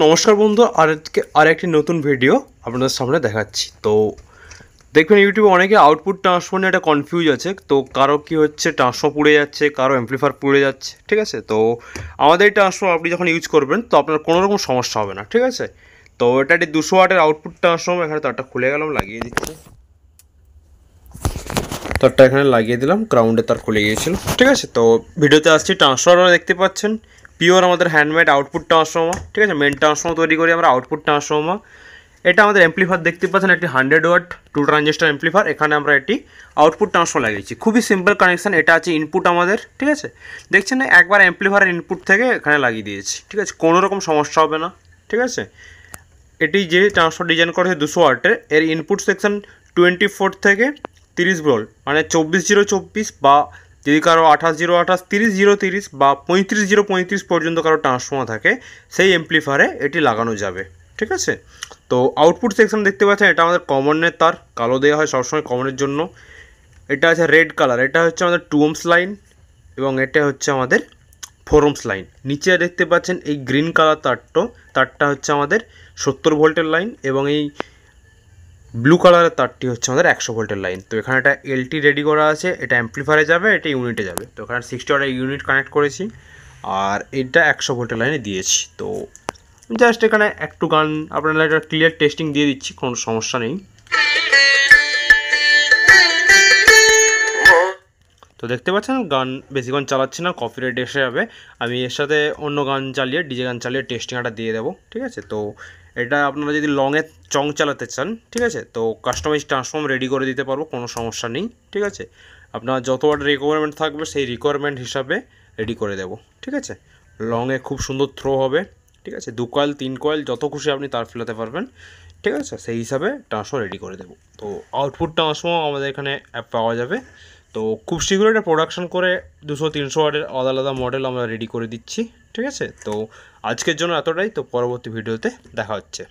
নমস্কার বন্ধু, আরেকটি নতুন ভিডিও আপনাদের সামনে দেখাচ্ছি। তো দেখবেন ইউটিউবে অনেকে আউটপুট ট্রান্সফার নিয়ে একটা কনফিউজ আছে। তো কারো কি হচ্ছে ট্রান্সফার পুড়ে যাচ্ছে, কারো অ্যাম্পলিফায়ার পুড়ে যাচ্ছে, ঠিক আছে। তো আমাদের এই ট্রান্সফার আপনি যখন ইউজ করবেন তো আপনার কোনো রকম সমস্যা হবে না, ঠিক আছে। তো এটা একটি 200 ওয়াটের আউটপুট ট্রান্সফার। এখানে তারটা খুলে গেলাম, লাগিয়ে দিচ্ছি। তারটা এখানে লাগিয়ে দিলাম, গ্রাউন্ডে তার খুলে গিয়েছিল, ঠিক আছে। তো ভিডিওতে আসছি, ট্রান্সফার দেখতে পাচ্ছেন পিওর আমাদের হ্যান্ডমেড আউটপুট ট্রান্সফর্মার, ঠিক আছে। মেন ট্রান্সফর্মার তৈরি করি আমরা, আউটপুট ট্রান্সফর্মার। এটা আমাদের অ্যাম্পলিফায়ার দেখতে পাচ্ছেন, একটি 100 ওয়াট 2 ট্রানজিস্টার অ্যাম্পলিফায়ার। এখানে আমরা একটি আউটপুট ট্রান্সফর্মার লাগিয়েছি, খুবই সিম্পল কানেকশান। এটা আছে ইনপুট আমাদের, ঠিক আছে। দেখছেন না, একবার অ্যাম্পলিফায়ারের ইনপুট থেকে এখানে লাগিয়ে দিয়েছি, ঠিক আছে। কোনো রকম সমস্যা হবে না, ঠিক আছে। এটি যে ট্রান্সফার ডিজাইন করেছে 200 ওয়াটের, এর ইনপুট সেকশন 24 থেকে 30 ভোল্ট, মানে 24/0/24, বা যদি কারো 28/0/28, 30/0/30 বা 35/0/35 পর্যন্ত কারো ট্রান্সফর্মার থাকে, সেই অ্যাম্পলিফায়ারে এটি লাগানো যাবে, ঠিক আছে। তো আউটপুট সেকশন দেখতে পাচ্ছেন, এটা আমাদের কমনের তার, কালো দেওয়া হয় সবসময় কমনের জন্য। এটা আছে রেড কালার, এটা হচ্ছে আমাদের 2 ohms লাইন, এবং এটা হচ্ছে আমাদের 4 ohms লাইন। নিচে দেখতে পাচ্ছেন এই গ্রিন কালার তারটা হচ্ছে আমাদের 70 ভোল্টের লাইন, এবং এই ব্লু কালারের তারটি হচ্ছে আমাদের 100 ভোল্টের লাইন। তো এখানে একটা এলটি রেডি করা আছে, এটা অ্যাম্পলিফায়ারে যাবে, এটা ইউনিটে যাবে। তো এখানে 60 ওয়াটের ইউনিট কানেক্ট করেছি, আর এটা 100 ভোল্টের লাইনে দিয়েছি। তো জাস্ট এখানে একটু গান আপনারা একটা ক্লিয়ার টেস্টিং দিয়ে দিচ্ছি, কোনো সমস্যা নেই। তো দেখতে পাচ্ছেন গান বেশিক্ষণ চালাচ্ছি না, কপিরাইট এসে যাবে। আমি এর সাথে অন্য গান চালিয়ে, ডিজে গান চালিয়ে টেস্টিং একটা দিয়ে দেবো, ঠিক আছে। তো এটা আপনারা যদি লংয়ে চং চালাতে চান, ঠিক আছে, তো কাস্টমাইজ ট্রান্সফর্ম রেডি করে দিতে পারবো, কোনো সমস্যা নেই, ঠিক আছে। আপনার যত ওয়াট রিকোয়ারমেন্ট থাকবে সেই রিকোয়ারমেন্ট হিসাবে রেডি করে দেবো, ঠিক আছে। লংয়ে খুব সুন্দর থ্রো হবে, ঠিক আছে। 2 কয়েল 3 কয়েল যত খুশি আপনি তার ফেলাতে পারবেন, ঠিক আছে। সেই হিসাবে ট্রান্সফর্ম রেডি করে দেবো। তো আউটপুট ট্রান্সফর্ম আমাদের এখানে পাওয়া যাবে। তো খুব শীঘ্রই এটা প্রোডাকশন করে 200-300 ওয়াটের আলাদা আলাদা মডেল আমরা রেডি করে দিচ্ছি, ঠিক আছে। তো আজকের জন্য এতটাই। তো পরবর্তী ভিডিওতে দেখা হচ্ছে।